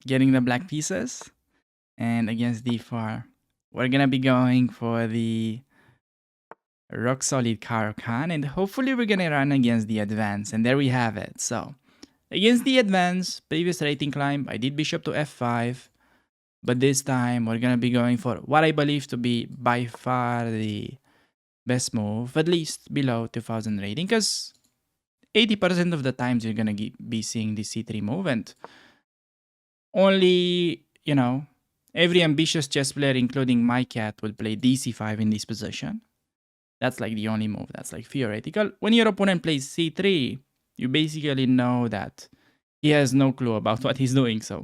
getting the black pieces. And against d4, we're gonna be going for the rock solid Caro-Kann, and hopefully we're gonna run against the advance. And there we have it. So against the advance, previous rating climb, I did bishop to f5, but this time we're gonna be going for what I believe to be by far the best move, at least below 2000 rating, because 80% of the times you're gonna be seeing the c3 move, and only, every ambitious chess player, including my cat, would play dc5 in this position. That's like the only move that's like theoretical. When your opponent plays c3, you basically know that he has no clue about what he's doing, so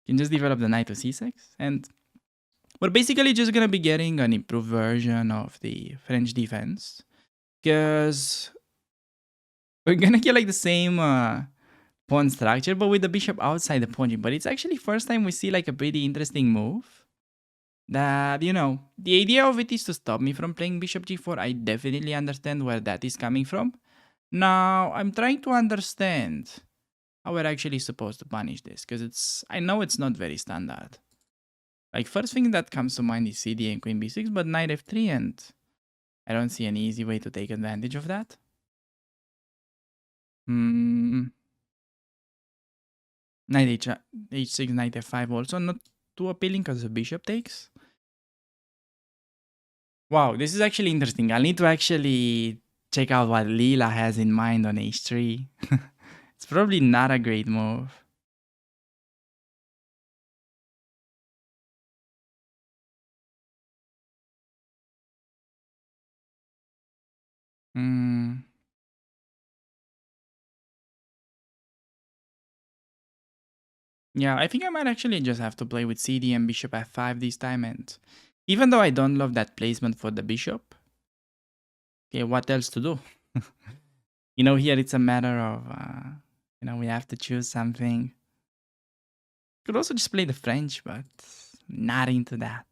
you can just develop the knight to c6, and we're basically just gonna be getting an improved version of the French defense, because we're gonna get like the same pawn structure, but with the bishop outside the pawn. But it's actually first time we see like a pretty interesting move. That, the idea of it is to stop me from playing bishop g4. I definitely understand where that is coming from. Now, I'm trying to understand how we're actually supposed to punish this, because I know it's not very standard. Like, first thing that comes to mind is cd and queen b6, but knight f3, and I don't see any easy way to take advantage of that. Knight h6, knight f5 also not too appealing because the bishop takes. Wow, this is actually interesting. I'll need to actually check out what Leela has in mind on h3. It's probably not a great move. Hmm. Yeah, I think I might actually just have to play with cd and bishop f5 this time, and even though I don't love that placement for the bishop, okay, what else to do? Here it's a matter of, we have to choose something. Could also just play the French, but not into that.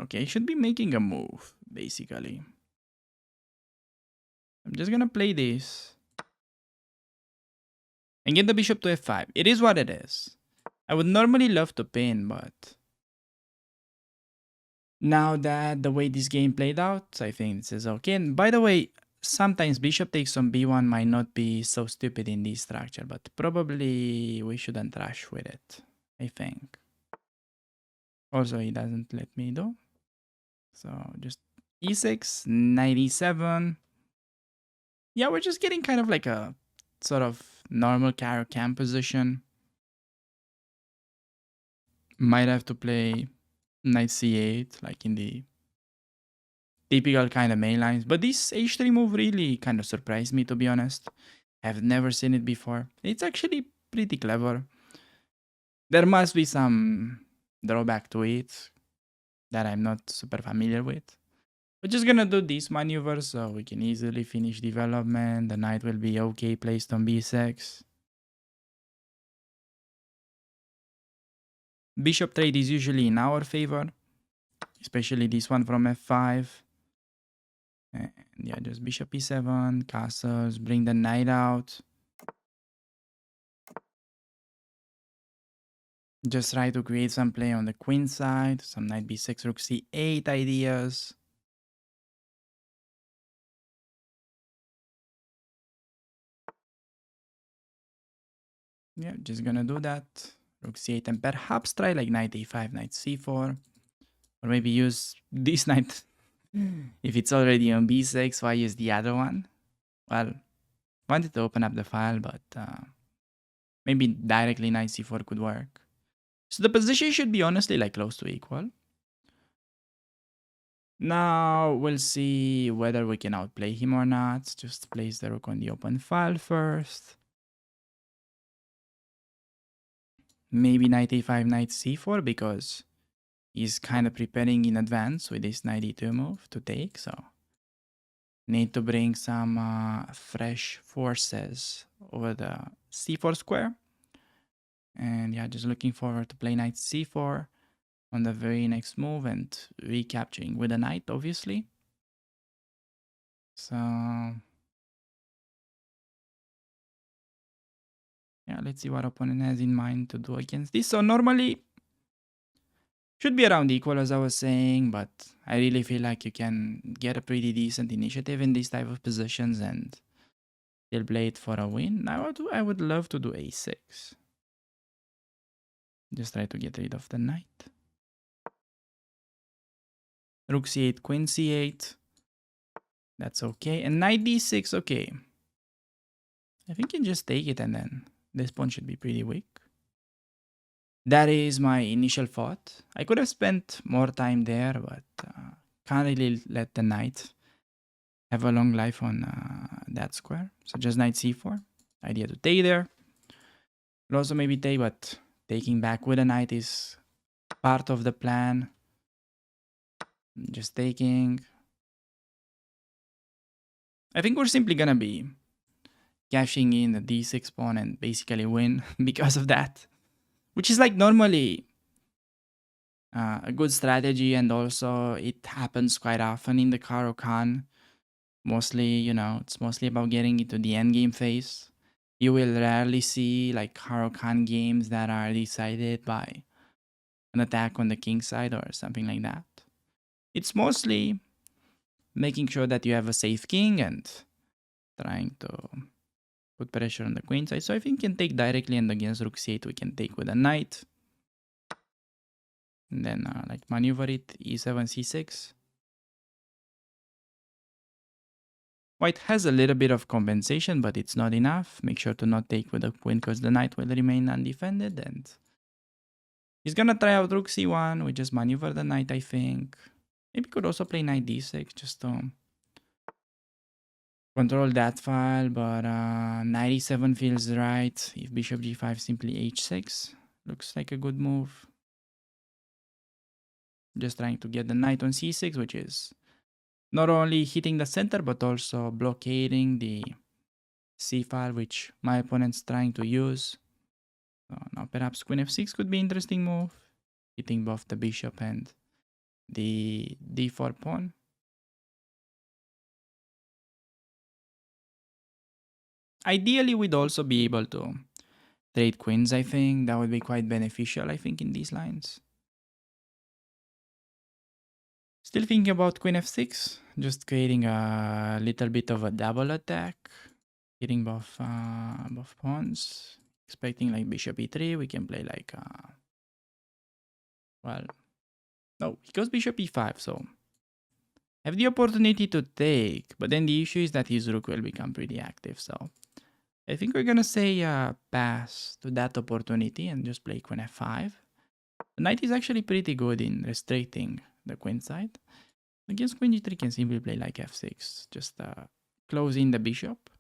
Okay, should be making a move, basically. I'm just gonna play this and get the bishop to f5. It is what it is. I would normally love to pin, but now that the way this game played out, I think this is okay. And by the way, sometimes bishop takes on b1 might not be so stupid in this structure, but probably we shouldn't rush with it, I think. Also, he doesn't let me do. So just e6, knight e7. Yeah, we're just getting kind of like a sort of normal Caro-Kann position. Might have to play knight c8, like in the typical kind of main lines. But this h3 move really kind of surprised me, to be honest. I've never seen it before. It's actually pretty clever. There must be some drawback to it that I'm not super familiar with. We're just gonna do this maneuver so we can easily finish development. The knight will be okay placed on b6. Bishop trade is usually in our favor, especially this one from f5. And yeah, just bishop e7, castles, bring the knight out. Just try to create some play on the queen side, some knight b6, rook c8 ideas. Yeah, just gonna do that. Rook c8 and perhaps try like knight a5, knight c4. Or maybe use this knight. If it's already on b6, why use the other one? Well, wanted to open up the file, but maybe directly knight c4 could work. So the position should be honestly like close to equal. Now we'll see whether we can outplay him or not. Just place the rook on the open file first. Maybe knight a5, knight c4, because he's kind of preparing in advance with this knight e2 move to take. So need to bring some fresh forces over the c4 square. And yeah, just looking forward to play knight c4 on the very next move and recapturing with a knight, obviously. So Yeah, let's see what opponent has in mind to do against this. So normally should be around equal as I was saying, but I really feel like you can get a pretty decent initiative in these type of positions and still play it for a win. Now I would love to do a6. Just try to get rid of the knight. Rook c8, queen c8. That's okay. And knight d6, okay. I think you can just take it and then this pawn should be pretty weak. That is my initial thought. I could have spent more time there, but can't really let the knight have a long life on that square. So just knight c4. Idea to take there. Could also maybe take, but taking back with a knight is part of the plan. Just taking. I think we're simply gonna be cashing in the d6 pawn and basically win because of that. Which is like normally a good strategy, and also it happens quite often in the Caro-Kann. Mostly, you know, it's mostly about getting into the endgame phase. You will rarely see like Caro-Kann games that are decided by an attack on the king side or something like that. It's mostly making sure that you have a safe king and trying to put pressure on the queen side. So I think you can take directly, and against rook c8 we can take with a knight. And then like maneuver it, e7, c6. White has a little bit of compensation, but it's not enough. Make sure to not take with the queen because the knight will remain undefended. And he's gonna try out rook c1. We just maneuver the knight, I think. Maybe could also play knight d6 just to control that file. But knight e7 feels right. If bishop g5, simply h6. Looks like a good move. Just trying to get the knight on c6, which is not only hitting the center, but also blockading the c file, which my opponent's trying to use. So now perhaps queen f6 could be an interesting move, hitting both the bishop and the d4 pawn. Ideally, we'd also be able to trade queens, I think. That would be quite beneficial, I think, in these lines. Still thinking about queen f6, just creating a little bit of a double attack, hitting both pawns. Expecting like bishop e3, we can play like, well, no, he goes bishop e5, so have the opportunity to take, but then the issue is that his rook will become pretty active, so I think we're gonna say pass to that opportunity and just play queen f5. The knight is actually pretty good in restricting the queen side. Against queen g3 can simply play like f6, just closing the bishop,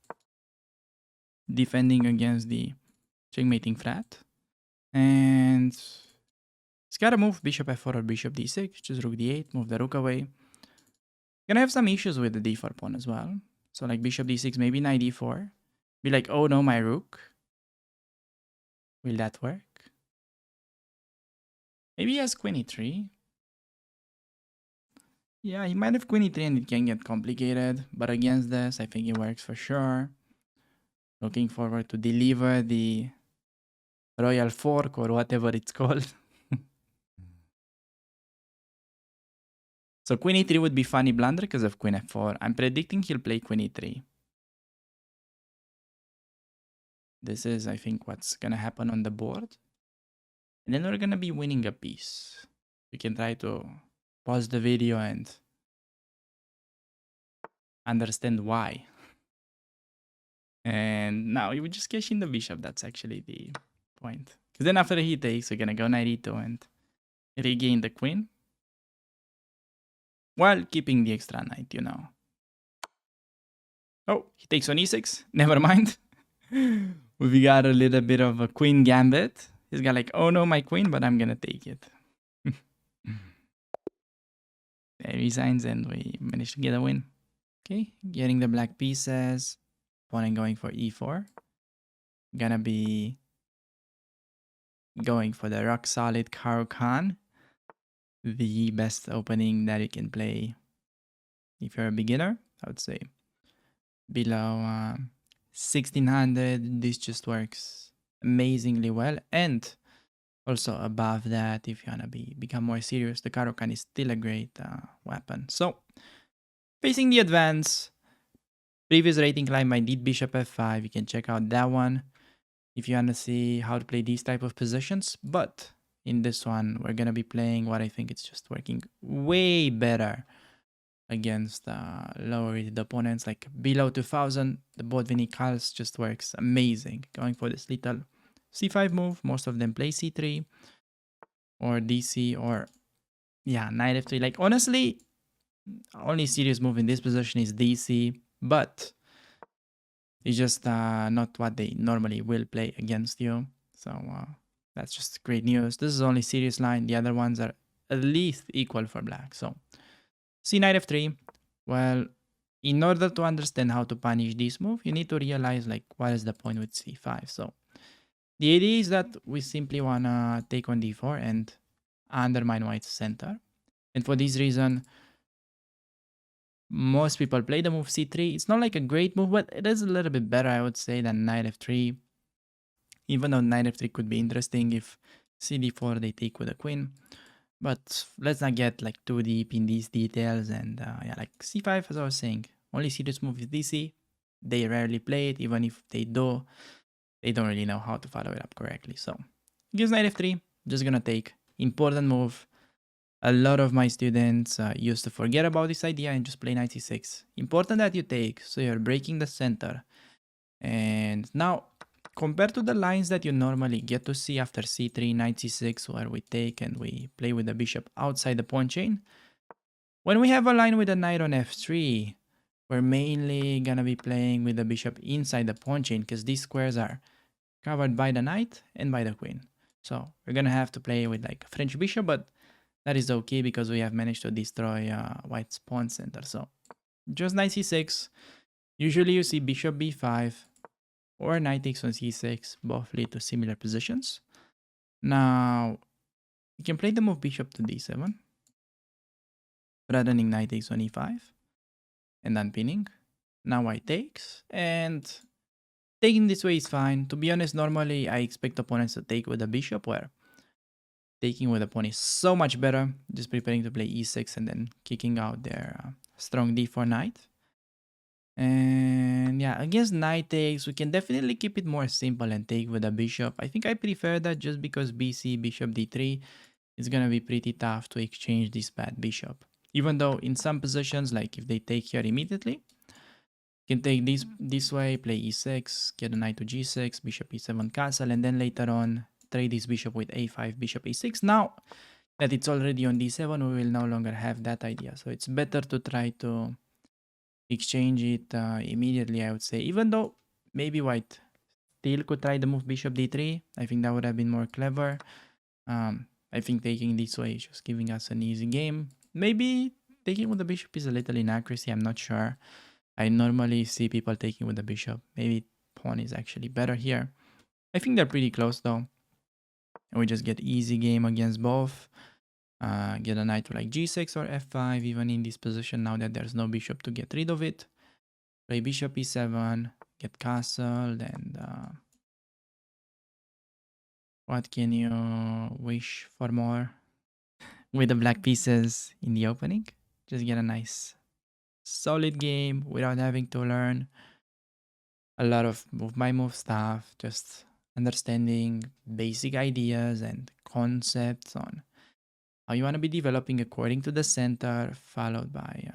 defending against the checkmating threat, and he's gotta move bishop f4 or bishop d6, just rook d8, move the rook away. Gonna have some issues with the d4 pawn as well. So like bishop d6, maybe knight d4. Be like, oh no, my rook. Will that work? Maybe he has queen e3. Yeah, he might have queen e3 and it can get complicated. But against this, I think it works for sure. Looking forward to deliver the royal fork or whatever it's called. So queen e3 would be funny blunder because of queen f4. I'm predicting he'll play queen e3. This is, I think, what's gonna happen on the board. And then we're gonna be winning a piece. We can try to pause the video and understand why. And now we just cash in the bishop. That's actually the point. Because then after he takes, we're gonna go knight e2 and regain the queen. While keeping the extra knight, you know. Oh, he takes on e6. Never mind. We got a little bit of a queen gambit. He's got like, oh no, my queen, but I'm gonna take it. There he signs and we managed to get a win. Okay, getting the black pieces. Opponent going for e4. Gonna be going for the rock solid Caro-Kann. The best opening that you can play if you're a beginner, I would say. Below 1600, this just works amazingly well. And also above that, if you wanna become more serious, the Caro-Kann is still a great weapon. So facing the advance, previous rating climb I did bishop f5. You can check out that one if you wanna see how to play these type of positions. But in this one, we're gonna be playing what I think it's just working way better against lower rated opponents, like below 2000. The Botvinnik Kals just works amazing. Going for this little c5 move. Most of them play c3 or dc or yeah, knight f3. Like honestly, only serious move in this position is dc, but it's just not what they normally will play against you. So that's just great news. This is only serious line. The other ones are at least equal for black. So c knight f3. Well, in order to understand how to punish this move, you need to realize like what is the point with c5. So the idea is that we simply wanna take on d4 and undermine white's center. And for this reason, most people play the move c3. It's not like a great move, but it is a little bit better, I would say, than knight f3. Even though knight f3 could be interesting if cd4 they take with a queen. But let's not get like too deep in these details. And yeah, like c5, as I was saying, only serious move is dc. They rarely play it. Even if they do, they don't really know how to follow it up correctly. So gives knight f3. Just gonna take. Important move. A lot of my students used to forget about this idea and just play knight c6. Important that you take, so you're breaking the center. And now, compared to the lines that you normally get to see after c3, knight c6, where we take and we play with the bishop outside the pawn chain, when we have a line with a knight on f3, we're mainly gonna be playing with the bishop inside the pawn chain because these squares are covered by the knight and by the queen. So we're gonna have to play with like a French bishop, but that is okay because we have managed to destroy white's pawn center. So just knight c6. Usually you see bishop b5 or knight takes on c6. Both lead to similar positions. Now you can play the move bishop to d7, threatening knight takes on e5 and then pinning. Now white takes, and taking this way is fine. To be honest, normally I expect opponents to take with the bishop, where taking with the pawn is so much better. Just preparing to play e6 and then kicking out their strong d4 knight. And yeah, against knight takes, we can definitely keep it more simple and take with the bishop. I think I prefer that just because bc, bishop d3, it's gonna be pretty tough to exchange this bad bishop. Even though in some positions, like if they take here immediately, you can take this way, play e6, get a knight to g6, bishop e7 castle, and then later on trade this bishop with a5, bishop a6. Now that it's already on d7, we will no longer have that idea. So it's better to try to exchange it immediately, I would say. Even though maybe white still could try the move bishop d3. I think that would have been more clever. I think taking this way is just giving us an easy game. Maybe taking with the bishop is a little inaccuracy. I'm not sure. I normally see people taking with the bishop. Maybe pawn is actually better here. I think they're pretty close though. And we just get easy game against both. Get a knight to like g6 or f5 even in this position now that there's no bishop to get rid of it. Play bishop e7, get castled, and what can you wish for more with the black pieces in the opening? Just get a nice solid game without having to learn a lot of move by move stuff, just understanding basic ideas and concepts on how you want to be developing according to the center, followed by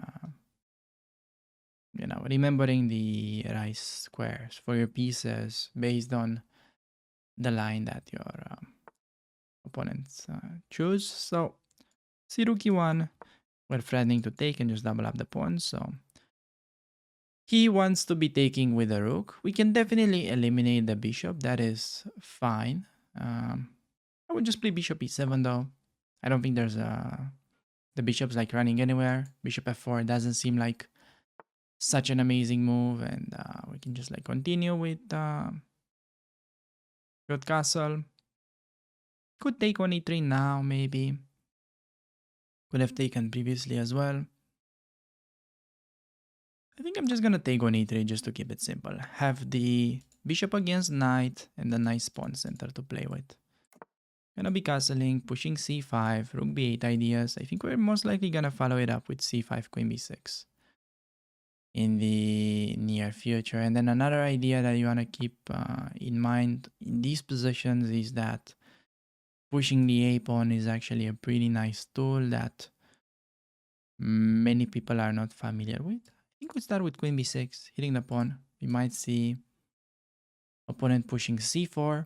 remembering the right squares for your pieces based on the line that your opponents choose. So see rook e1, we're threatening to take and just double up the pawns. So he wants to be taking with the rook. We can definitely eliminate the bishop. That is fine. I would just play bishop e7 though. I don't think there's the bishop's like running anywhere. Bishop f4 doesn't seem like such an amazing move, and we can just like continue with good castle. Could take on e3 now, maybe. Could have taken previously as well. I think I'm just gonna take on e3 just to keep it simple. Have the bishop against knight, and a nice pawn center to play with. Gonna be castling, pushing c5, rook b8 ideas. I think we're most likely gonna follow it up with c5, queen b6 in the near future. And then another idea that you wanna keep in mind in these positions is that pushing the a pawn is actually a pretty nice tool that many people are not familiar with. I think we start with queen b6, hitting the pawn. We might see opponent pushing c4.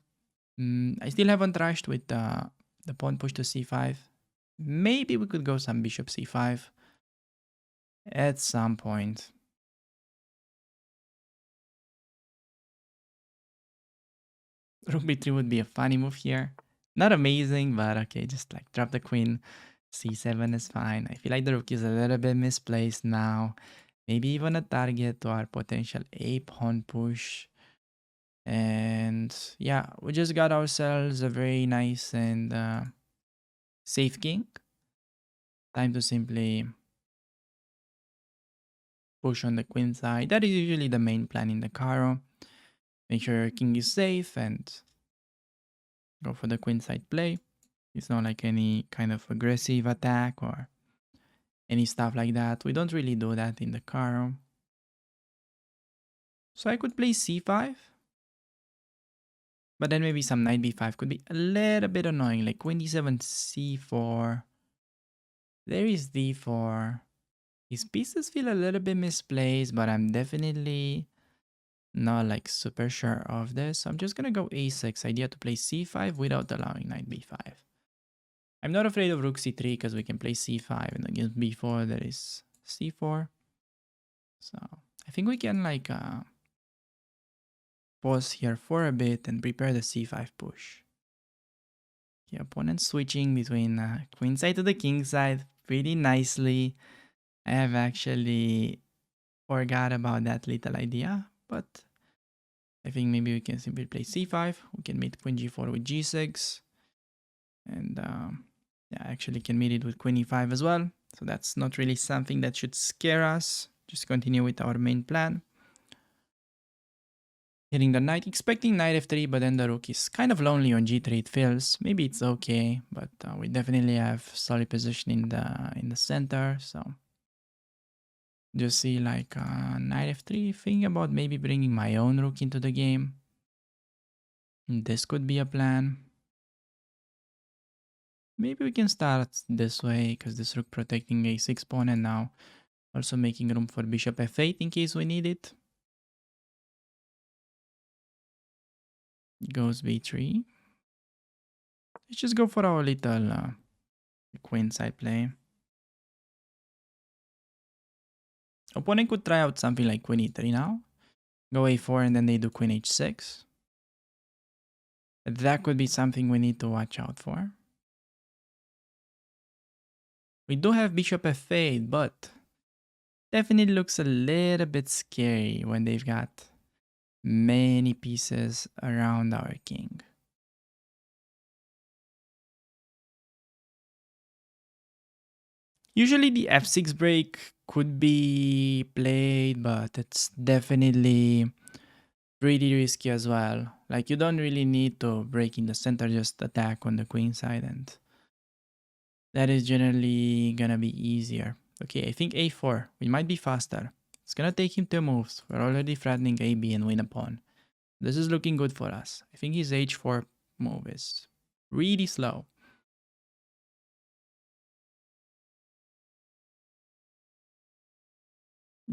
I still haven't rushed with the pawn push to c5. Maybe we could go some bishop c5 at some point. Rook b3 would be a funny move here. Not amazing, but okay, just like drop the queen. c7 is fine. I feel like the rook is a little bit misplaced now. Maybe even a target to our potential a pawn push. And yeah, we just got ourselves a very nice and safe king. Time to simply push on the queen side. That is usually the main plan in the Caro. Make sure your king is safe and go for the queen side play. It's not like any kind of aggressive attack or any stuff like that. We don't really do that in the Caro. So I could play c5. But then maybe some knight b5 could be a little bit annoying. Like queen d7, c4. There is d4. His pieces feel a little bit misplaced, but I'm definitely not like super sure of this. So I'm just gonna go a6. Idea to play c5 without allowing knight b5. I'm not afraid of rook c3 because we can play c5, and against b4 there is c4. So I think we can like pause here for a bit and prepare the c5 push. The opponent switching between queen side to the king side pretty nicely. I have actually forgot about that little idea, but I think maybe we can simply play c5. We can mate queen g4 with g6. And yeah, I actually can meet it with queen e5 as well. So that's not really something that should scare us. Just continue with our main plan. Hitting the knight, expecting knight f3, but then the rook is kind of lonely on g3, it feels. Maybe it's okay, but we definitely have solid position in the center, so just see like knight f3, thinking about maybe bringing my own rook into the game. This could be a plan. Maybe we can start this way, because this rook protecting a6 pawn, and now also making room for bishop f8 in case we need it. Goes b3. Let's just go for our little queen side play. Opponent could try out something like queen e3 now. Go a4 and then they do queen h6. That could be something we need to watch out for. We do have bishop f8, but definitely looks a little bit scary when they've got many pieces around our king. Usually the f6 break could be played, but it's definitely pretty risky as well. Like you don't really need to break in the center, just attack on the queen side, and that is generally gonna be easier. Okay, I think a4. We might be faster. It's gonna take him 2 moves. We're already threatening ab and win a pawn. This is looking good for us. I think his h4 move is really slow.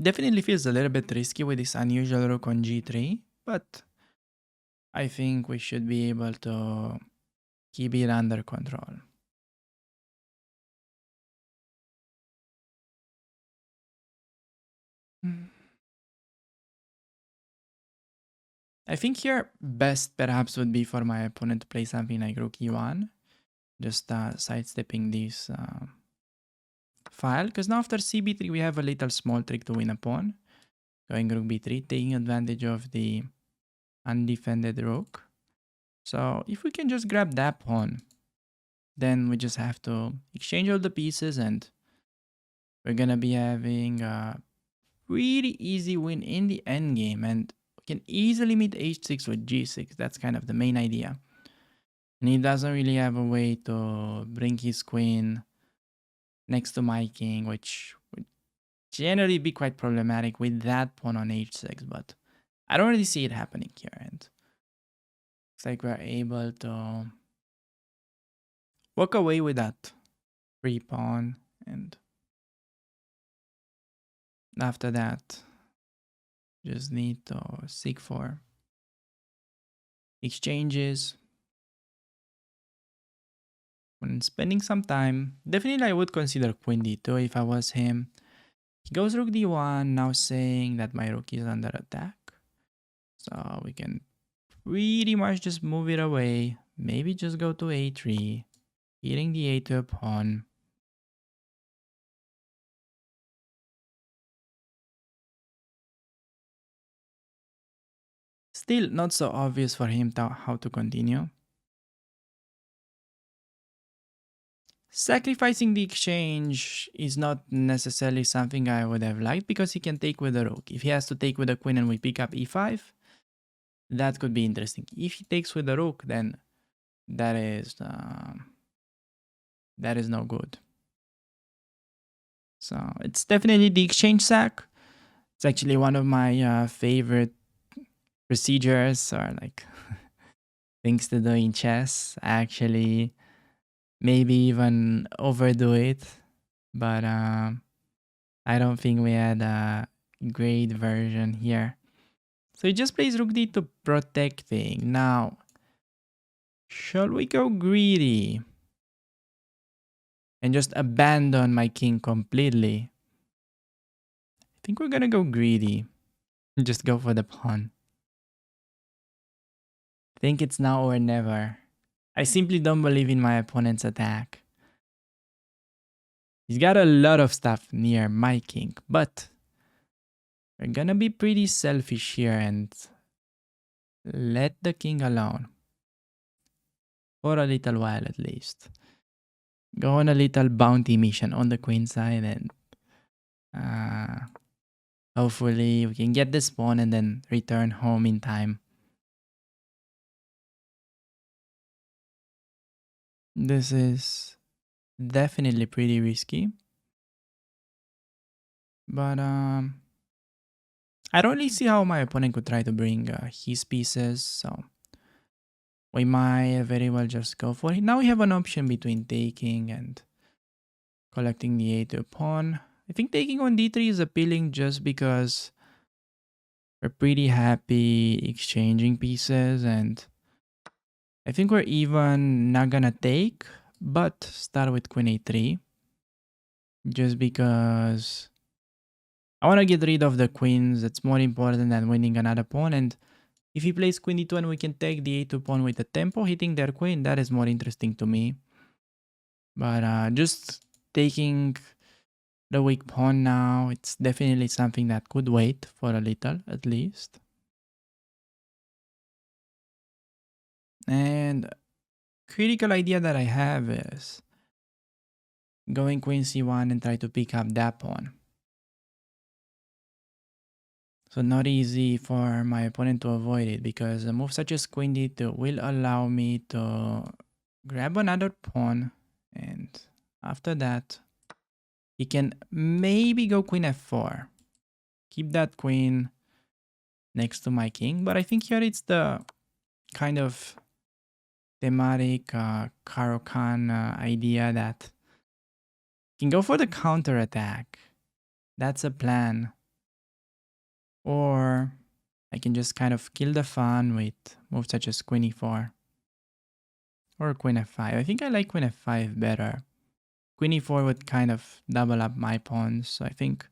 Definitely feels a little bit risky with this unusual rook on g3, but I think we should be able to keep it under control. I think here best perhaps would be for my opponent to play something like rook e1, just sidestepping this file, because now after cb3 we have a little small trick to win a pawn. Going rook b3, taking advantage of the undefended rook. So if we can just grab that pawn, then we just have to exchange all the pieces and we're gonna be having a pretty easy win in the endgame. And can easily meet h6 with g6. That's kind of the main idea. And he doesn't really have a way to bring his queen next to my king, which would generally be quite problematic with that pawn on h6. But I don't really see it happening here. And it's like we're able to walk away with that free pawn. And after that, just need to seek for exchanges. When spending some time, definitely I would consider queen d2 if I was him. He goes rook d1, now saying that my rook is under attack. So we can pretty much just move it away. Maybe just go to a3, hitting the a2 pawn. Still not so obvious for him how to continue. Sacrificing the exchange is not necessarily something I would have liked because he can take with the rook. If he has to take with the queen and we pick up e5, that could be interesting. If he takes with the rook, then that is no good. So it's definitely the exchange sack. It's actually one of my favorite procedures or like things to do in chess. I actually maybe even overdo it, but I don't think we had a great version here. So he just plays rook d2 protecting. Now, shall we go greedy and just abandon my king completely? I think we're gonna go greedy. Just go for the pawn. Think it's now or never. I simply don't believe in my opponent's attack. He's got a lot of stuff near my king, but we're gonna be pretty selfish here and let the king alone. For a little while at least. Go on a little bounty mission on the queen side and hopefully we can get this pawn and then return home in time. This is definitely pretty risky. But I don't really see how my opponent could try to bring his pieces, so we might very well just go for it. Now we have an option between taking and collecting the a2 pawn. I think taking on d3 is appealing just because we're pretty happy exchanging pieces, and I think we're even not gonna take, but start with queen a3 just because I want to get rid of the queens. That's more important than winning another pawn. And if he plays queen d2 and we can take the a2 pawn with the tempo, hitting their queen, that is more interesting to me. But just taking the weak pawn now, it's definitely something that could wait for a little, at least. And critical idea that I have is going queen c1 and try to pick up that pawn. So not easy for my opponent to avoid it because a move such as queen d2 will allow me to grab another pawn, and after that he can maybe go queen f4. Keep that queen next to my king, but I think here it's the kind of thematic Caro-Kann idea that you can go for the counter attack. That's a plan. Or I can just kind of kill the fun with moves such as queen e4 or queen f5. I think I like queen f5 better. Queen e4 would kind of double up my pawns, so I think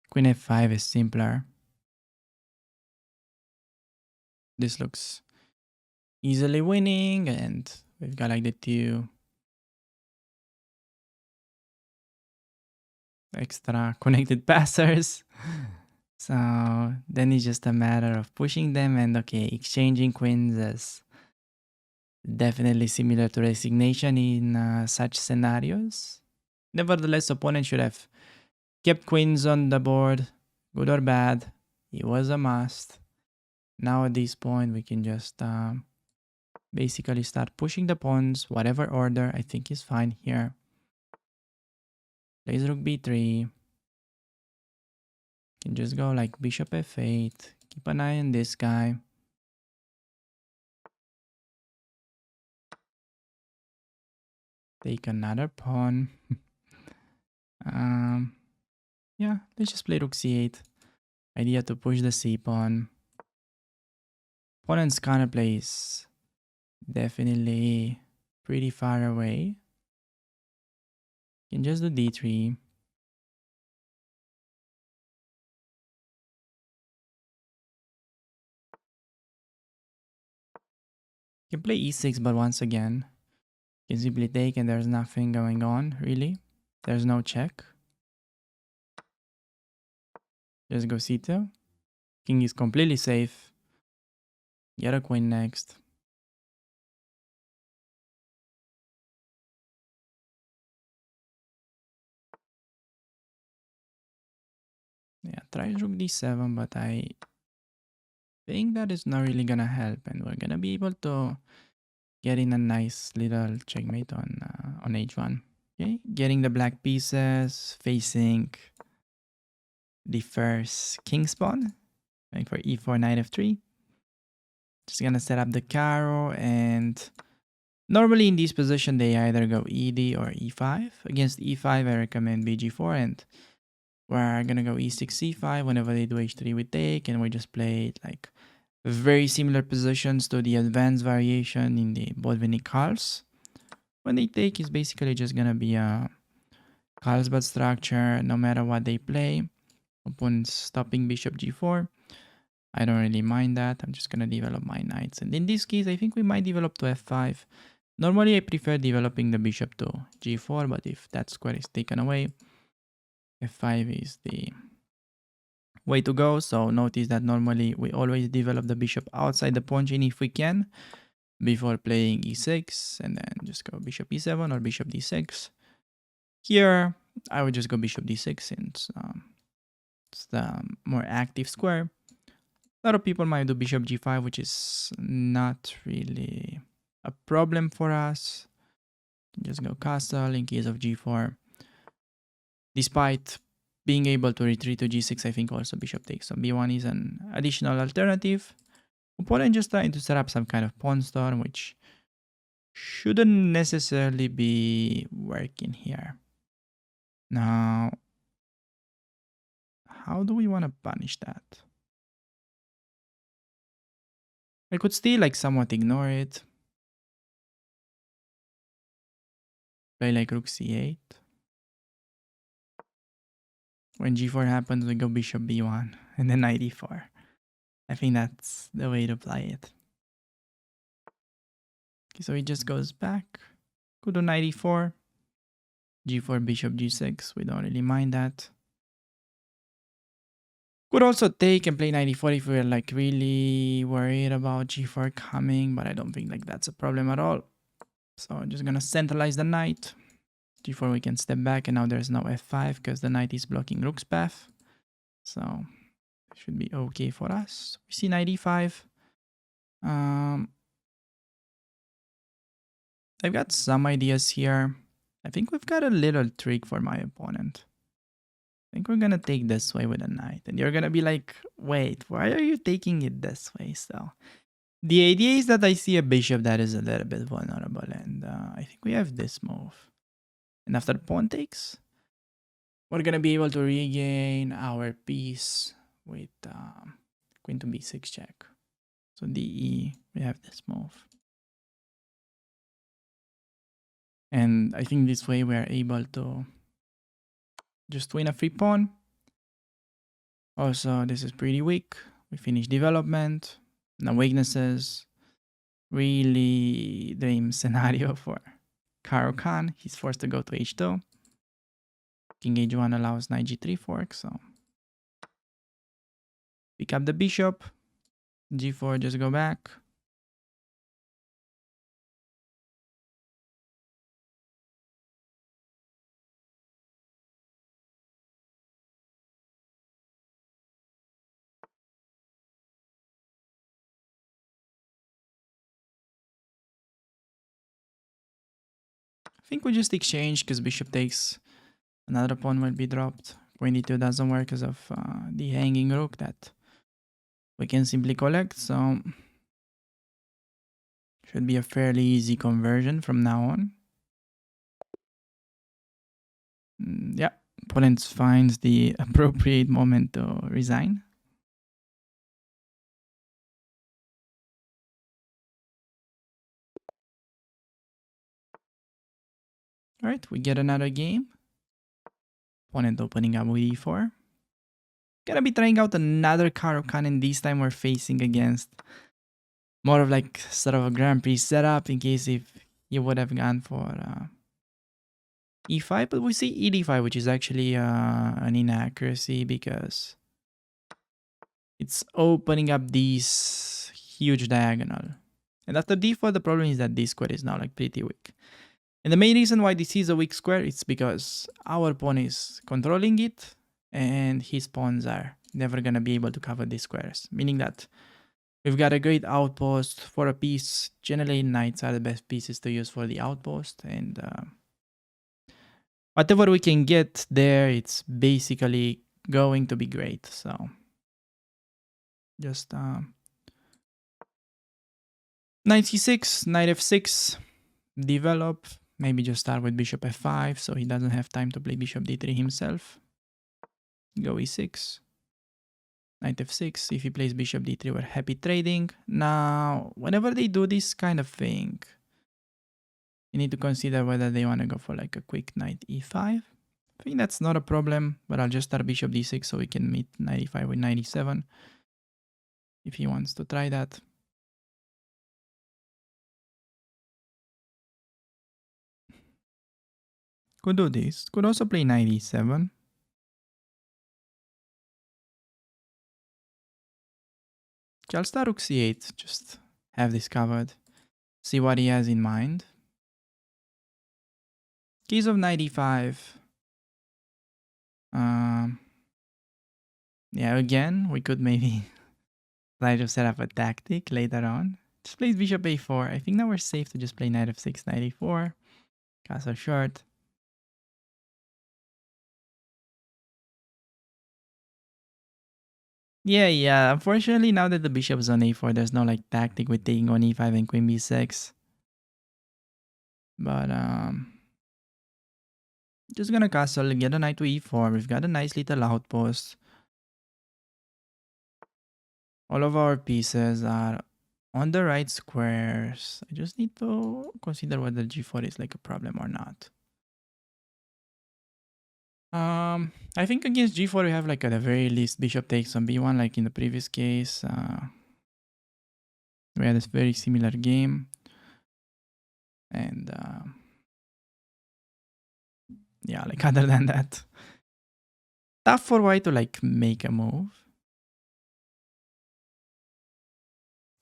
queen f5 is simpler. This looks easily winning, and we've got like the two extra connected passers. So then it's just a matter of pushing them and okay, exchanging queens is definitely similar to resignation in such scenarios. Nevertheless, opponent should have kept queens on the board, good or bad. It was a must. Now at this point, we can just basically start pushing the pawns, whatever order I think is fine here. Plays rook b3. Can just go like bishop f8. Keep an eye on this guy. Take another pawn. Yeah, let's just play rook c8. Idea to push the c pawn. Opponent's counterplay is definitely pretty far away. Can just do d3. Can play e6, but once again, can simply take and there's nothing going on, really. There's no check. Just go c2. King is completely safe. Get a queen next. Yeah, try rook d7, but I think that is not really gonna help, and we're gonna be able to get in a nice little checkmate on h1. Okay, getting the black pieces, facing the first king's pawn, going for e4, knight f3. Just gonna set up the caro, and normally in this position they either go ed or e5. Against e5 I recommend bg4, and we're gonna go e6, c5. Whenever they do h3 we take, and we just play it like very similar positions to the advanced variation in the Botvinnik Carls. When they take is basically just gonna be a Carlsbad structure no matter what they play. Opponents stopping bishop g4. I don't really mind that. I'm just gonna develop my knights. And in this case, I think we might develop to f5. Normally, I prefer developing the bishop to g4, but if that square is taken away, f5 is the way to go. So notice that normally we always develop the bishop outside the pawn chain if we can, before playing e6, and then just go bishop e7 or bishop d6. Here, I would just go bishop d6 since it's the more active square. A lot of people might do bishop g5, which is not really a problem for us. Just go castle in case of g4. Despite being able to retreat to g6, I think also bishop takes. So b1 is an additional alternative. Opponent just trying to set up some kind of pawn storm, which shouldn't necessarily be working here. Now, how do we want to punish that? I could still like somewhat ignore it. Play like rook c8. When g4 happens, we go bishop b1 and then knight e4. I think that's the way to play it. Okay, so he just goes back. Go to knight e4. g4, bishop g6. We don't really mind that. Could also take and play knight e4 if we're like really worried about g4 coming, but I don't think like that's a problem at all. So I'm just gonna centralize the knight. g4 we can step back, and now there's no f5 because the knight is blocking rook's path. So it should be okay for us. We see knight e5. I've got some ideas here. I think we've got a little trick for my opponent. I think we're gonna take this way with a knight, and you're gonna be like, wait, why are you taking it this way? So the idea is that I see a bishop that is a little bit vulnerable, and I think we have this move. And after pawn takes, we're gonna be able to regain our piece with queen to b6 check. So de, we have this move. And I think this way we are able to just win a free pawn. Also, this is pretty weak. We finish development. No weaknesses. Really dream scenario for Caro-Kann. He's forced to go to h2. King h1 allows knight g3 fork, so pick up the bishop. g4, just go back. think we just exchange because bishop takes. Another pawn will be dropped. Queen d2 doesn't work because of the hanging rook that we can simply collect. So should be a fairly easy conversion from now on. Yeah, opponent finds the appropriate moment to resign. All right, we get another game. Opponent opening up with e4. Gonna be trying out another Caro-Kann, and this time we're facing against more of like sort of a Grand Prix setup in case if you would have gone for e5, but we see e5, which is actually an inaccuracy because it's opening up this huge diagonal. And after d4, the problem is that this square is now like pretty weak. And the main reason why this is a weak square is because our pawn is controlling it and his pawns are never gonna be able to cover these squares. Meaning that we've got a great outpost for a piece. Generally, knights are the best pieces to use for the outpost. And whatever we can get there, it's basically going to be great. So just knight c6, knight f6, develop. Maybe just start with bishop f5 so he doesn't have time to play bishop d3 himself. Go e6. Knight f6. If he plays bishop d3, we're happy trading. Now, whenever they do this kind of thing, you need to consider whether they want to go for like a quick knight e5. I think that's not a problem, but I'll just start bishop d6 so we can meet knight e5 with knight e7 if he wants to try that. Could do this. Could also play knight e7. Okay, I'll start rook c8. Just have this covered. See what he has in mind. Case of knight e5. Yeah, again, we could maybe try to set up a tactic later on. Just plays bishop a4. I think now we're safe to just play knight f6, knight e4. Castle short. Yeah. Unfortunately, now that the bishop's on a4, there's no like tactic with taking on e5 and queen b6. But just gonna castle, get a knight to e4. We've got a nice little outpost. All of our pieces are on the right squares. I just need to consider whether g4 is like a problem or not. I think against g4 we have like at the very least bishop takes on b1 like in the previous case. We had this very similar game. And yeah, like other than that, tough for white to like make a move.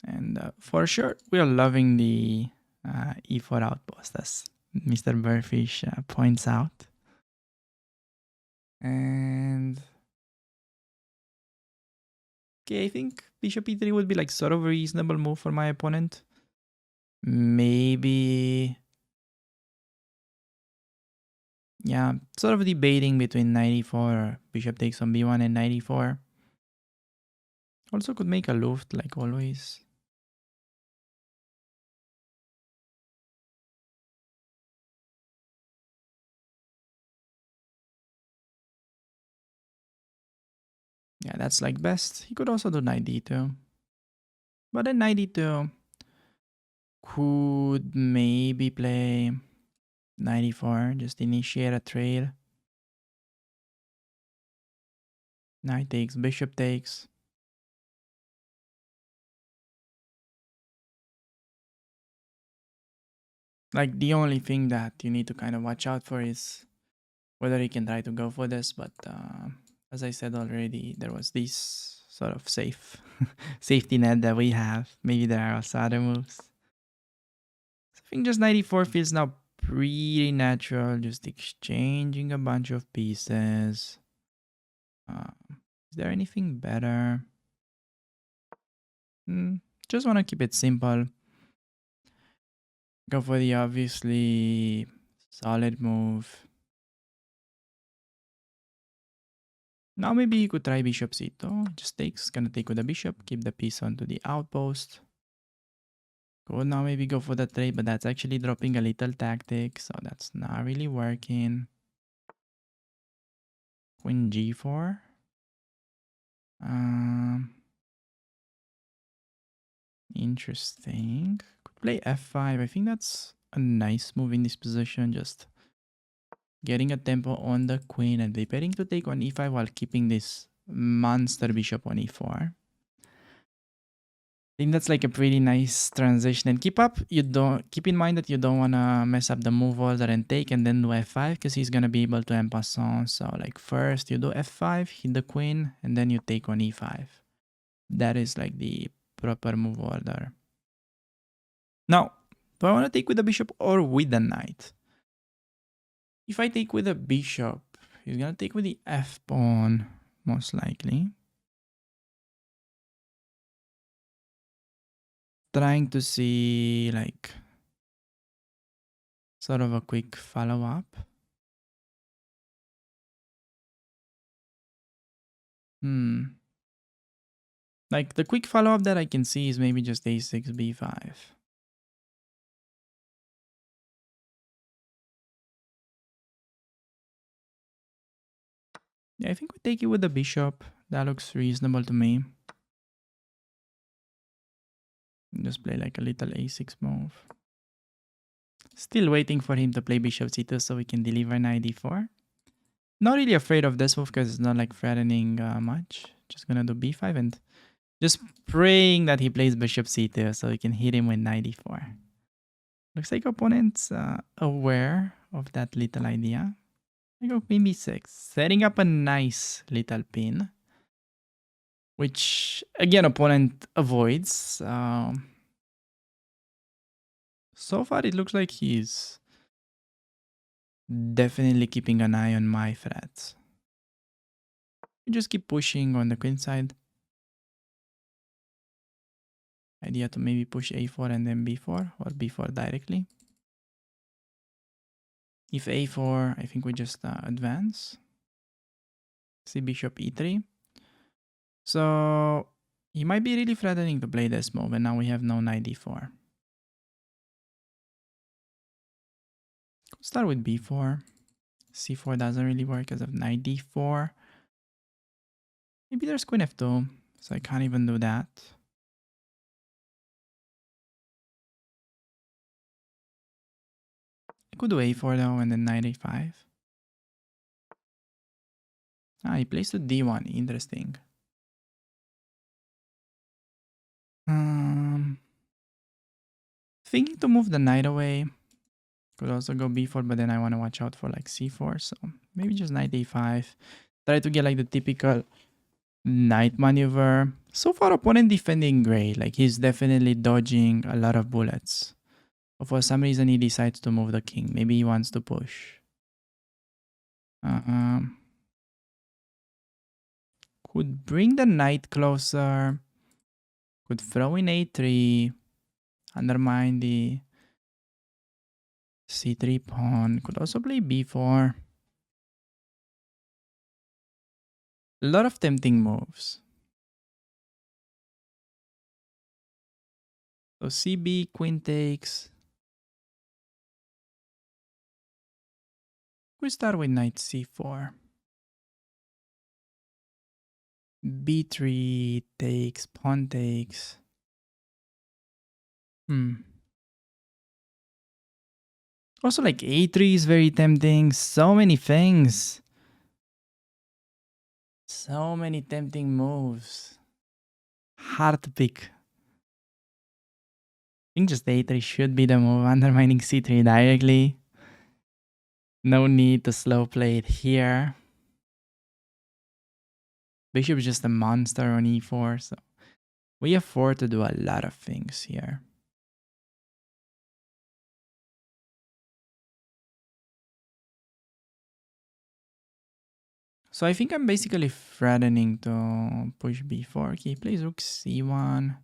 And for sure, we are loving the e4 outpost, as Mr. Burfish points out. And okay, I think bishop e3 would be like sort of a reasonable move for my opponent. Maybe, yeah, sort of debating between knight e4 or bishop takes on b1 and knight e4. Also could make a luft like always. Yeah, that's like best. He could also do knight d2. But then knight d2 could maybe play knight e4, just initiate a trade. Knight takes, bishop takes. Like the only thing that you need to kind of watch out for is whether he can try to go for this. But as I said already, there was this sort of safety net that we have. Maybe there are also other moves. So I think just knight e4 feels now pretty natural. Just exchanging a bunch of pieces. Is there anything better? Just want to keep it simple. Go for the obviously Solid move. Now maybe you could try bishop c2. Just takes, gonna take with the bishop, keep the piece onto the outpost. Could now maybe go for the trade, but that's actually dropping a little tactic, so that's not really working. Queen g4. Interesting. Could play f5. I think that's a nice move in this position. Just getting a tempo on the queen and preparing to take on e5 while keeping this monster bishop on e4. I think that's like a pretty nice transition. And keep in mind that you don't wanna mess up the move order and take and then do f5 because he's gonna be able to en passant. So like first you do f5, hit the queen, and then you take on e5. That is like the proper move order. Now, do I want to take with the bishop or with the knight? If I take with the bishop, he's gonna take with the f pawn, most likely. Trying to see like sort of a quick follow-up. Like the quick follow-up that I can see is maybe just a6, b5. Yeah, I think we take it with the bishop. That looks reasonable to me. Just play like a little a6 move. Still waiting for him to play bishop c2 so we can deliver knight d4. Not really afraid of this move because it's not like threatening much. Just gonna do b5 and just praying that he plays bishop c2 so we can hit him with knight d4. Looks like opponent's aware of that little idea. I go queen b6, setting up a nice little pin, which again opponent avoids. So far it looks like he's definitely keeping an eye on my threats. We just keep pushing on the queen side. Idea to maybe push a4 and then b4 or b4 directly. If a4, I think we just advance. See bishop e3. So he might be really threatening to play this move, and now we have no knight d4. Start with b4. c4 doesn't really work because of knight d4. Maybe there's queen f2, so I can't even do that. I could do a4 though, and then knight a5. Ah, he plays to d1. Interesting. Thinking to move the knight away. Could also go b4, but then I want to watch out for like c4. So maybe just knight a5. Try to get like the typical knight maneuver. So far, opponent defending great. Like he's definitely dodging a lot of bullets. But for some reason, he decides to move the king. Maybe he wants to push. Could bring the knight closer. Could throw in a3. Undermine the c3 pawn. Could also play b4. A lot of tempting moves. So cb, queen takes. We start with knight c4. b3 takes, pawn takes. Also like a3 is very tempting. So many things. So many tempting moves. Hard to pick. I think just a3 should be the move, undermining c3 directly. No need to slow play it here. Bishop is just a monster on e4, so we afford to do a lot of things here. So I think I'm basically threatening to push b4. Okay, he plays rook c1.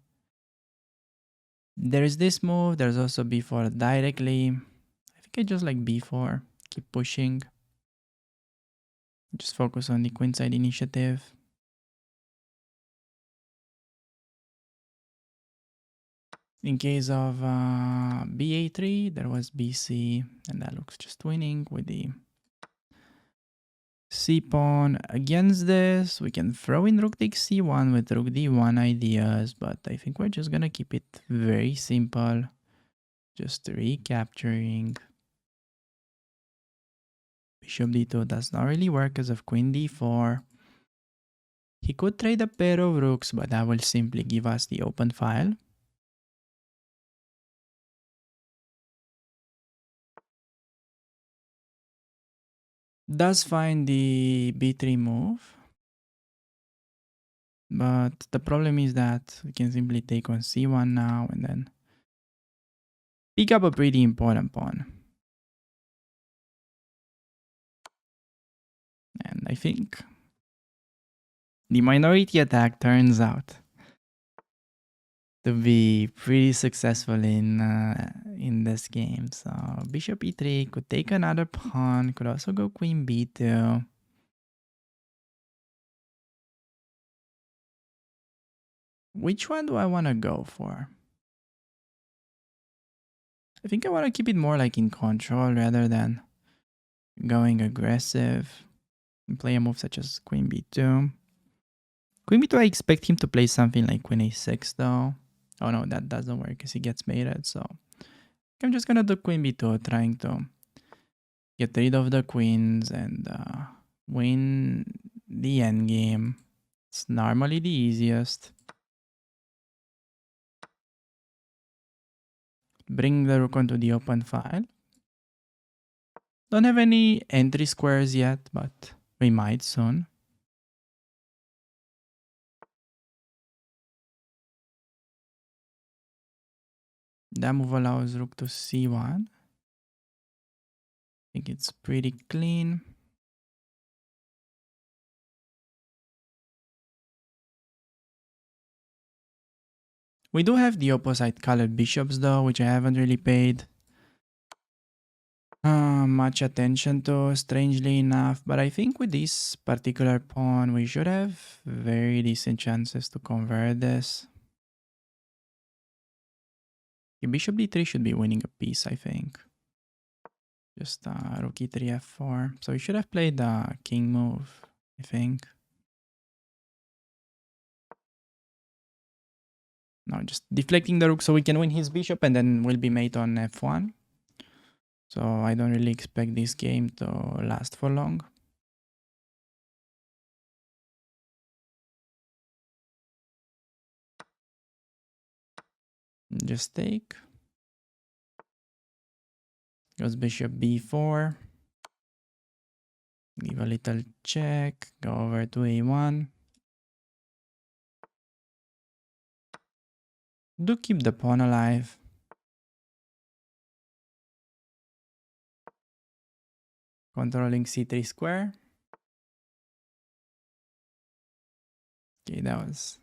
There's this move. There's also b4 directly. I think I just like b4, keep pushing. Just focus on the queenside initiative. In case of ba3, there was bc, and that looks just winning with the c pawn. Against this, we can throw in rook takes c1 with rook d1 ideas, but I think we're just gonna keep it very simple. Just recapturing. Bishop d2 does not really work because of queen d4. He could trade a pair of rooks, but that will simply give us the open file. Does find the b3 move. But the problem is that we can simply take on c1 now and then pick up a pretty important pawn. And I think the minority attack turns out to be pretty successful in this game. So bishop e3 could take another pawn, could also go queen b2. Which one do I want to go for? I think I want to keep it more like in control rather than going aggressive and play a move such as queen b2. Queen b2, I expect him to play something like queen a6 though. Oh no, that doesn't work because he gets mated. So I'm just gonna do queen b2, trying to get rid of the queens and win the endgame. It's normally the easiest. Bring the rook onto the open file. Don't have any entry squares yet, but we might soon. That move allows rook to c1. I think it's pretty clean. We do have the opposite colored bishops though, which I haven't really paid much attention to, strangely enough. But I think with this particular pawn, we should have very decent chances to convert this. The bishop d3 should be winning a piece, I think. Just rook e3 f4. So we should have played the king move, I think. No, just deflecting the rook so we can win his bishop and then we'll be mate on f1. So I don't really expect this game to last for long. Just take. Goes bishop b4. Give a little check. Go over to a1. Do keep the pawn alive. Controlling c3 square. Okay, that was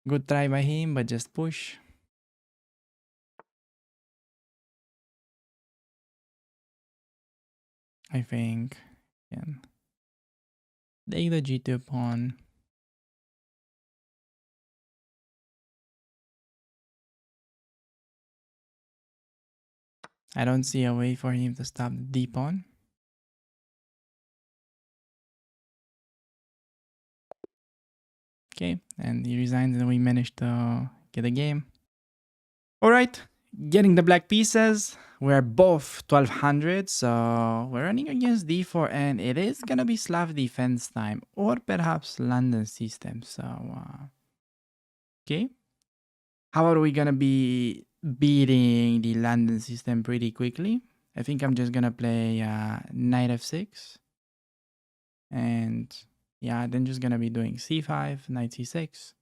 good try by him, but just push. I think can take the g2 pawn. I don't see a way for him to stop the d pawn. Okay, and he resigns and we managed to get a game. Alright, getting the black pieces. We're both 1200, so we're running against d4 and it is gonna be Slav defense time or perhaps London system. So, okay. How are we gonna be beating the London system pretty quickly? I think I'm just gonna play knight f6. And yeah, then just gonna be doing c5, knight c6.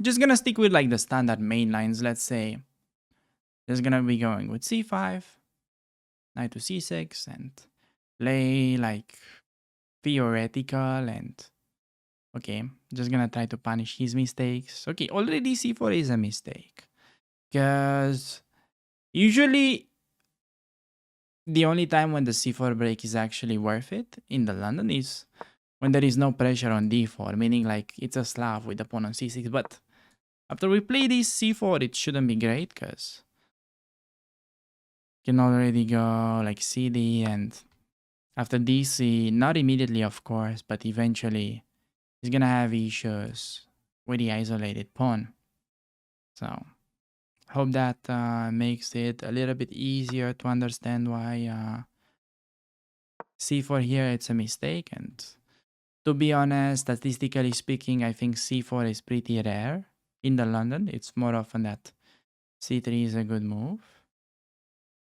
Just gonna stick with like the standard main lines, let's say. Just gonna be going with c5, knight to c6, and play like theoretical and okay, just gonna try to punish his mistakes. Okay, already c4 is a mistake. Because usually the only time when the c4 break is actually worth it in the London is when there is no pressure on d4, meaning like it's a slab with the pawn on c6. But after we play this c4, it shouldn't be great because you can already go like cd, and after dc, not immediately of course, but eventually he's gonna have issues with the isolated pawn. So hope that makes it a little bit easier to understand why c4 here it's a mistake. And to be honest, statistically speaking, I think c4 is pretty rare in the London. It's more often that c3 is a good move.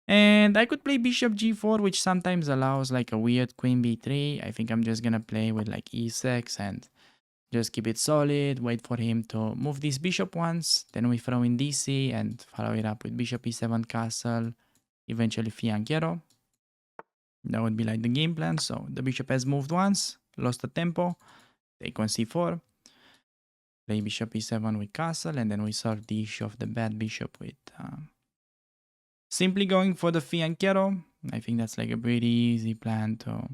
And I could play bishop g4, which sometimes allows like a weird queen b3. I think I'm just gonna play with like e6 and just keep it solid, wait for him to move this bishop once, then we throw in dc and follow it up with bishop e7 castle, eventually fianchetto. That would be like the game plan. So the bishop has moved once, lost the tempo, take on c4, play bishop e7 with castle, and then we solve the issue of the bad bishop with simply going for the fianchetto. I think that's like a pretty easy plan to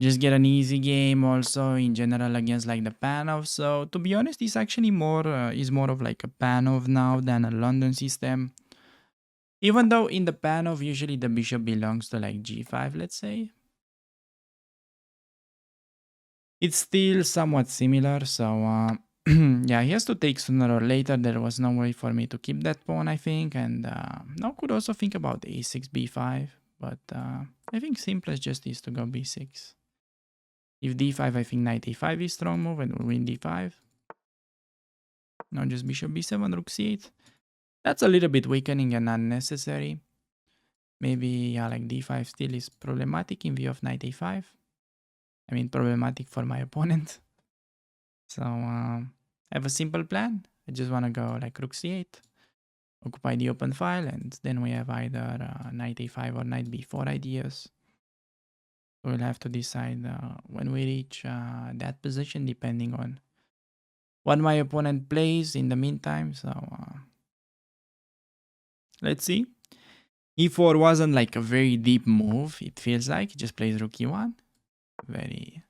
just get an easy game also in general against like the Panov. So to be honest, it's actually more is more of like a Panov now than a London system. Even though in the Panov usually the bishop belongs to like g5, let's say. It's still somewhat similar, so yeah, he has to take sooner or later. There was no way for me to keep that pawn, I think, and now could also think about a6, b5, but I think simplest just is to go b6. If d5, I think knight a5 is strong move and we win d5. Now just bishop b7, rook c8. That's a little bit weakening and unnecessary. Maybe, yeah, like d5 still is problematic in view of knight a5. I mean, problematic for my opponent. So, I have a simple plan. I just want to go like rook c8, occupy the open file, and then we have either knight a5 or knight b4 ideas. We'll have to decide when we reach that position, depending on what my opponent plays in the meantime. So let's see. e4 wasn't like a very deep move, it feels like. He just plays rook e1. Very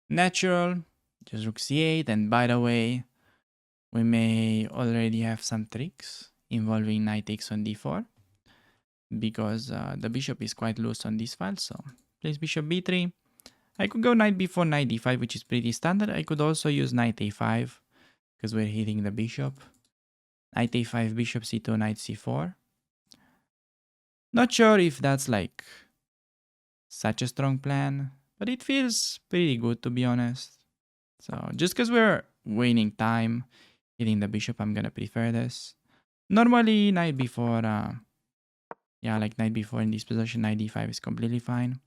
natural. Just rook c8. And by the way, we may already have some tricks involving knight takes on d4, because the bishop is quite loose on this file. So plays bishop b3. I could go knight b4, knight d5, which is pretty standard. I could also use knight a5 because we're hitting the bishop. Knight a5, bishop c2, knight c4. Not sure if that's like such a strong plan, but it feels pretty good, to be honest. So just because we're winning time hitting the bishop, I'm gonna prefer this. Normally knight b4, yeah, like knight b4 in this position, knight d5 is completely fine.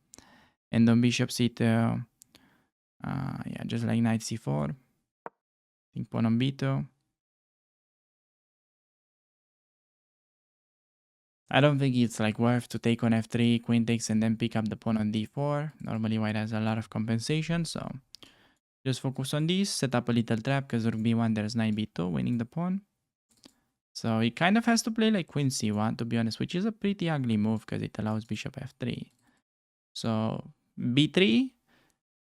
And on bishop c2, yeah, just like knight c4. I think pawn on b2. I don't think it's like worth to take on f3, queen takes, and then pick up the pawn on d4. Normally white has a lot of compensation, so just focus on this, set up a little trap, because rook b1, there's knight b2, winning the pawn. So he kind of has to play like queen c1, to be honest, which is a pretty ugly move because it allows bishop f3. So b3,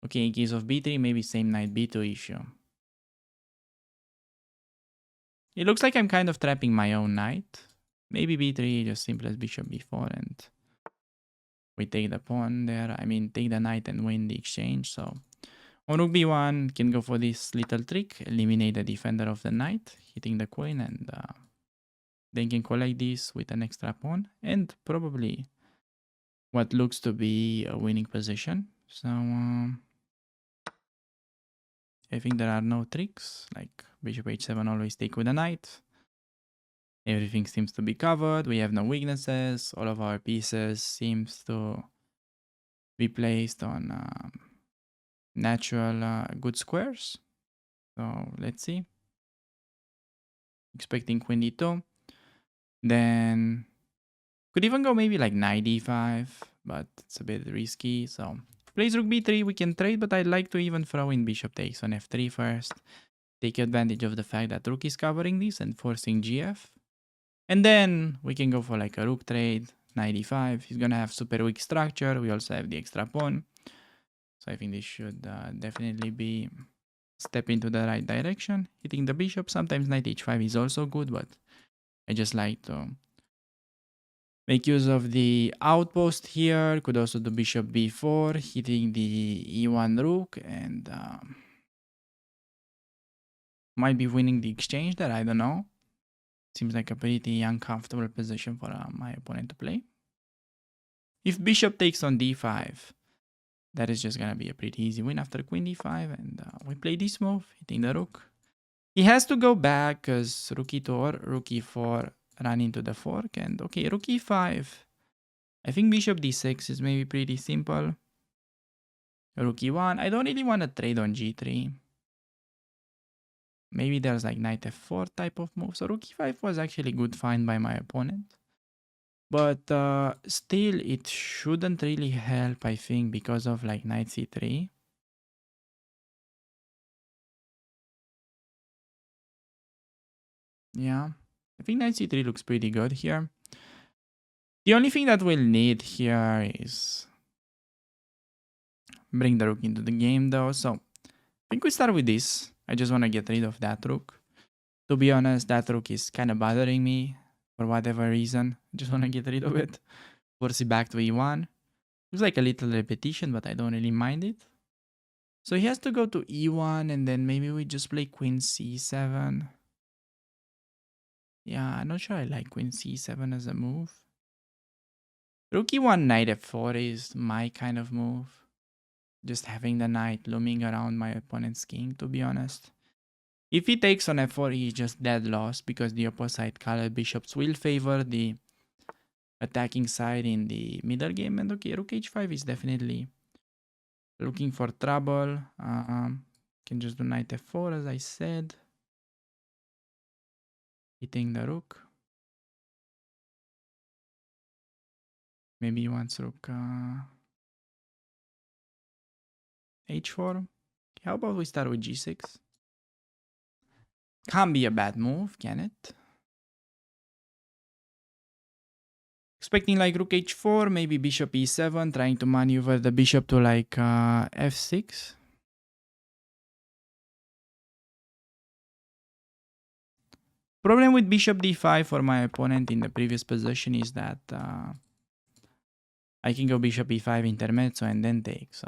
okay, in case of b3, maybe same knight b2 issue. It looks like I'm kind of trapping my own knight. Maybe b3, just simple as bishop b4, and we take the pawn there. I mean, take the knight and win the exchange. So on rook b1, can go for this little trick, eliminate the defender of the knight, hitting the queen, and then can collect this with an extra pawn, and probably what looks to be a winning position. So I think there are no tricks, like bishop h7 always take with a knight. Everything seems to be covered. We have no weaknesses. All of our pieces seems to be placed on natural good squares. So let's see. Expecting queen d2. Then could even go maybe like knight d5, but it's a bit risky. So plays rook b3, we can trade, but I'd like to even throw in bishop takes on f3 first. Take advantage of the fact that rook is covering this and forcing gf. And then we can go for like a rook trade, knight e5. He's gonna have super weak structure. We also have the extra pawn. So I think this should definitely be step into the right direction. Hitting the bishop. Sometimes knight h5 is also good, but I just like to make use of the outpost here. Could also do bishop b4, hitting the e1 rook, and might be winning the exchange there. I don't know. Seems like a pretty uncomfortable position for my opponent to play. If bishop takes on d5, that is just gonna be a pretty easy win after queen d5, and we play this move, hitting the rook. He has to go back because rook e2 or rook e4 run into the fork, and okay, rook e5. I think bishop d6 is maybe pretty simple. Rook e1. I don't really want to trade on g3. Maybe there's like knight f4 type of move. So rook e5 was actually good find by my opponent. But still, it shouldn't really help, I think, because of like knight c3. Yeah, I think knight c3 looks pretty good here. The only thing that we'll need here is bring the rook into the game though. So I think we start with this. I just want to get rid of that rook. To be honest, that rook is kind of bothering me for whatever reason. I just want to get rid of it. Force it back to e1. Looks like a little repetition, but I don't really mind it. So he has to go to e1, and then maybe we just play queen c7. Yeah, I'm not sure I like queen c7 as a move. Rook e1, knight f4 is my kind of move. Just having the knight looming around my opponent's king, to be honest. If he takes on f4, he's just dead lost because the opposite colored bishops will favor the attacking side in the middle game. And okay, rook h5 is definitely looking for trouble. Can just do knight f4 as I said. Hitting the rook. Maybe he wants rook h4. How about we start with g6? Can't be a bad move, can it? Expecting like rook h4, maybe bishop e7, trying to maneuver the bishop to like f6. Problem with bishop d5 for my opponent in the previous position is that I can go bishop e5 intermezzo and then take. So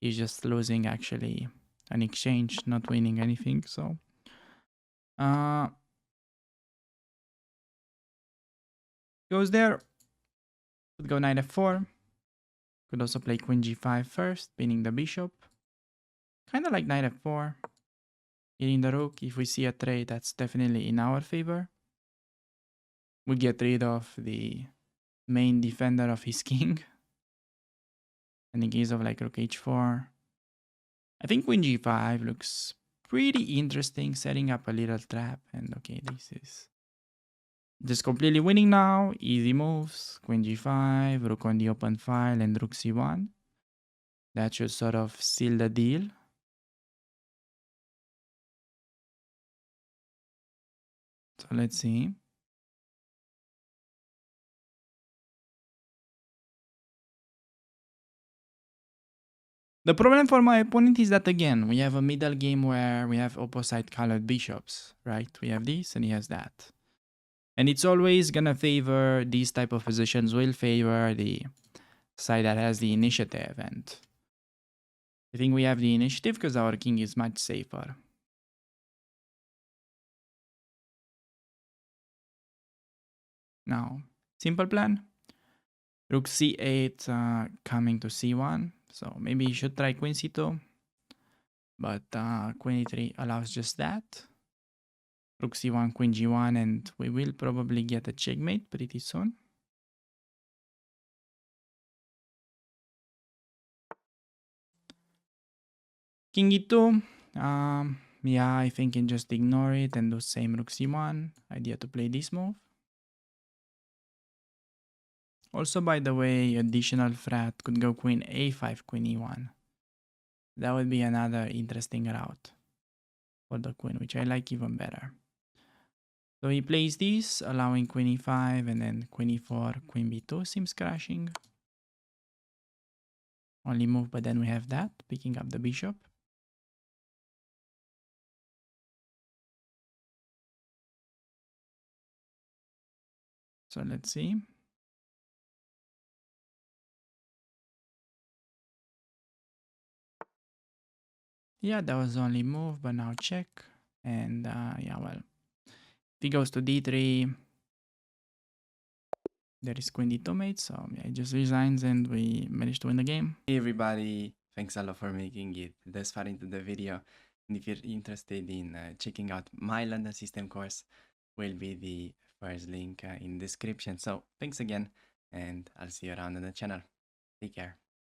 he's just losing actually an exchange, not winning anything. So goes there. Could go knight f4. Could also play queen g5 first, pinning the bishop. Kind of like knight f4. Hitting the rook. If we see a trade, that's definitely in our favor. We get rid of the main defender of his king. And in case of like rook h4, I think queen g5 looks pretty interesting, setting up a little trap. And okay, this is just completely winning now. Easy moves. Queen g5, rook on the open file, and rook c1. That should sort of seal the deal. So let's see. The problem for my opponent is that, again, we have a middle game where we have opposite colored bishops, right? We have this and he has that. And it's always gonna favor these type of positions, will favor the side that has the initiative. And I think we have the initiative because our king is much safer. Now, simple plan. Rook c8 coming to c1. So maybe you should try queen c2. But queen e3 allows just that. Rook c1, queen g1, and we will probably get a checkmate pretty soon. King e2. Yeah, I think you can just ignore it and do same rook c1. Idea to play this move. Also, by the way, additional threat could go queen a5, queen e1. That would be another interesting route for the queen, which I like even better. So he plays this, allowing queen e5 and then queen e4, queen b2 seems crashing. Only move, but then we have that, picking up the bishop. So let's see. Yeah, that was only move, but now check. And yeah, well, if he goes to d3, there is queen d2 mate, so yeah, he just resigns and we managed to win the game. Hey everybody, thanks a lot for making it this far into the video. And if you're interested in checking out my London system course, will be the first link in description. So thanks again, and I'll see you around on the channel. Take care.